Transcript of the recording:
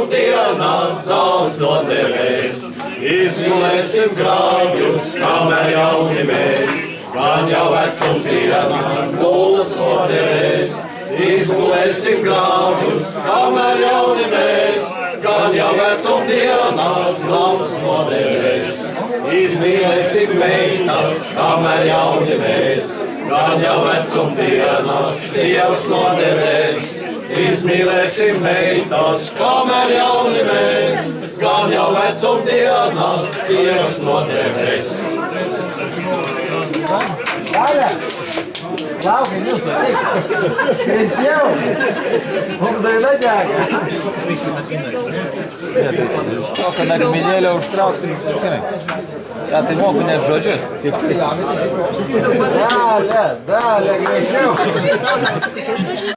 vecumdienās zelts noderēs. Izgulēsim grāvjus, kamēr jauni mēs, gan jau vecumdienās bullas noderēs. Izgulēsim grāvjus, kamēr jauni mēs, gan jau vecumdienās bullas noderēs. Izmīlēsim meitas, kamēr jauni mēs, gan jau vecumdienās sievas noderēs. Izmīlēsim meitas, kamēr jauni mēs, gan jau vecumdienās sievas noderēs. Lauki, jūs to tik! Viens jau! Un tai neģēga! Только на Гменеле уж тракции не спокойно. А ты мог не отжать? Далее, грешил!